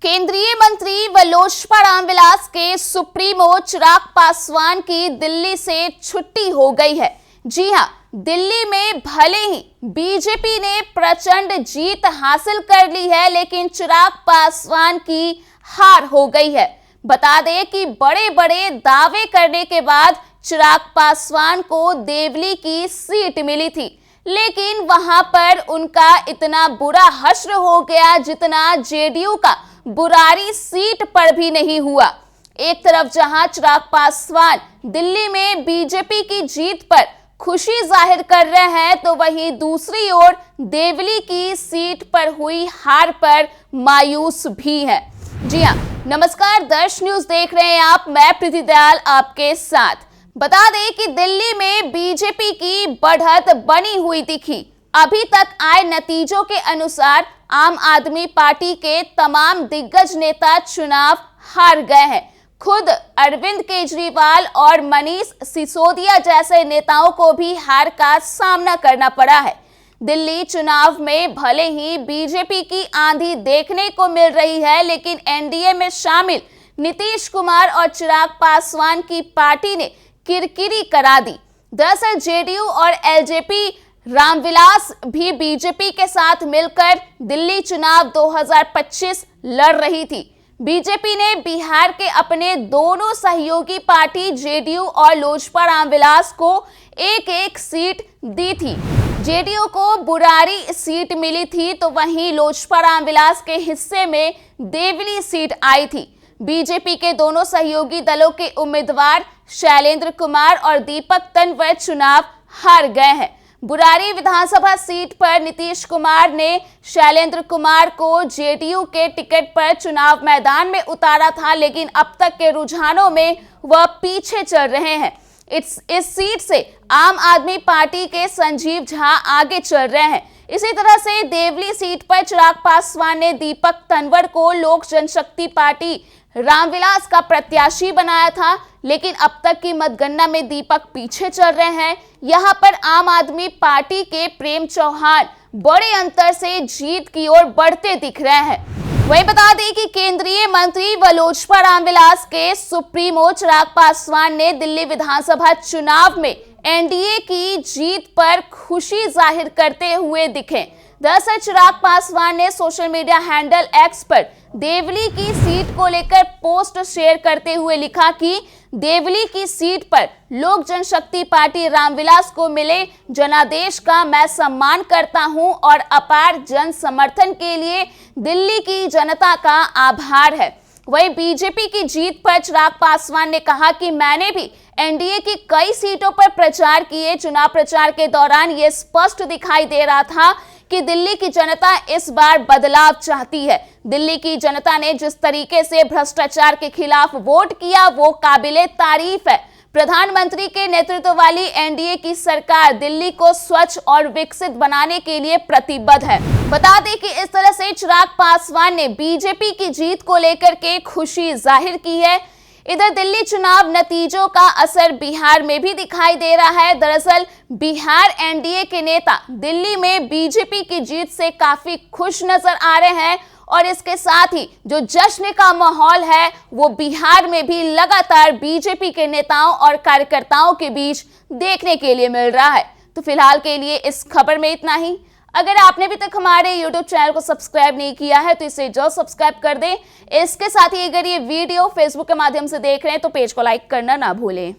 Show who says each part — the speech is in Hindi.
Speaker 1: केंद्रीय मंत्री व लोजपा रामविलास के सुप्रीमो चिराग पासवान की दिल्ली से छुट्टी हो गई है। जी हां, दिल्ली में भले ही बीजेपी ने प्रचंड जीत हासिल कर ली है, लेकिन चिराग पासवान की हार हो गई है। बता दें कि बड़े बड़े दावे करने के बाद चिराग पासवान को देवली की सीट मिली थी, लेकिन वहां पर उनका इतना बुरा हश्र हो गया जितना जेडीयू का बुरारी सीट पर भी नहीं हुआ। एक तरफ जहां चिराग पासवान दिल्ली में बीजेपी की जीत पर खुशी जाहिर कर रहे हैं, तो वहीं दूसरी ओर देवली की सीट पर हुई हार पर मायूस भी हैं। जी हां, नमस्कार, दर्श न्यूज देख रहे हैं आप। मैं प्रीति दयाल आपके साथ। बता दें कि दिल्ली में बीजेपी की बढ़त बनी हुई दिखी। अभी तक आए नतीजों के अनुसार आम आदमी पार्टी के तमाम दिग्गज नेता चुनाव हार गए हैं। खुद अरविंद केजरीवाल और मनीष सिसोदिया जैसे नेताओं को भी हार का सामना करना पड़ा है। दिल्ली चुनाव में भले ही बीजेपी की आंधी देखने को मिल रही है, लेकिन एनडीए में शामिल नीतीश कुमार और चिराग पासवान की पार्टी ने किरकिरी करा दी। दरअसल जेडीयू और एलजेपी रामविलास भी बीजेपी के साथ मिलकर दिल्ली चुनाव 2025 लड़ रही थी। बीजेपी ने बिहार के अपने दोनों सहयोगी पार्टी जेडीयू और लोजपा रामविलास को एक एक सीट दी थी। जेडीयू को बुरारी सीट मिली थी, तो वहीं लोजपा रामविलास के हिस्से में देवली सीट आई थी। बीजेपी के दोनों सहयोगी दलों के उम्मीदवार शैलेंद्र कुमार और दीपक तन्वर चुनाव हार गए हैं। बुरारी विधानसभा सीट पर नीतीश कुमार ने शैलेंद्र कुमार को जेडीयू के टिकट पर चुनाव मैदान में उतारा था, लेकिन अब तक के रुझानों में वह पीछे चल रहे हैं। इस सीट से आम आदमी पार्टी के संजीव झा आगे चल रहे हैं। इसी तरह से देवली सीट पर चिराग पासवान ने दीपक तन्वर को लोक जनशक्ति पार्टी रामविलास का प्रत्याशी बनाया था, लेकिन अब तक की मतगणना में दीपक पीछे चल रहे हैं। यहां पर आम आदमी पार्टी के प्रेम चौहान बड़े अंतर से जीत की ओर बढ़ते दिख रहे हैं। वही बता दें कि केंद्रीय मंत्री व लोजपा रामविलास के सुप्रीमो चिराग पासवान ने दिल्ली विधानसभा चुनाव में एनडीए की जीत पर खुशी जाहिर करते हुए दिखे। दरअसल चिराग पासवान ने सोशल मीडिया हैंडल एक्स पर देवली की सीट को लेकर पोस्ट शेयर करते हुए लिखा कि देवली की सीट पर लोक जनशक्ति पार्टी रामविलास को मिले जनादेश का मैं सम्मान करता हूं और अपार जन समर्थन के लिए दिल्ली की जनता का आभार है। वहीं बीजेपी की जीत पर चिराग पासवान ने कहा कि मैंने भी एनडीए की कई सीटों पर प्रचार किए। चुनाव प्रचार के दौरान ये स्पष्ट दिखाई दे रहा था कि दिल्ली की जनता इस बार बदलाव चाहती है। दिल्ली की जनता ने जिस तरीके से भ्रष्टाचार के खिलाफ वोट किया वो काबिले तारीफ है। प्रधानमंत्री के नेतृत्व वाली एनडीए की सरकार दिल्ली को स्वच्छ और विकसित बनाने के लिए प्रतिबद्ध है। बता दें कि इस तरह से चिराग पासवान ने बीजेपी की जीत को लेकर के खुशी जाहिर की है। इधर दिल्ली चुनाव नतीजों का असर बिहार में भी दिखाई दे रहा है। दरअसल बिहार एनडीए के नेता दिल्ली में बीजेपी की जीत से काफी खुश नजर आ रहे हैं, और इसके साथ ही जो जश्न का माहौल है वो बिहार में भी लगातार बीजेपी के नेताओं और कार्यकर्ताओं के बीच देखने के लिए मिल रहा है। तो फिलहाल के लिए इस खबर में इतना ही। अगर आपने अभी तक हमारे YouTube चैनल को सब्सक्राइब नहीं किया है तो इसे जरूर सब्सक्राइब कर दें। इसके साथ ही अगर ये वीडियो Facebook के माध्यम से देख रहे हैं तो पेज को लाइक करना ना भूलें।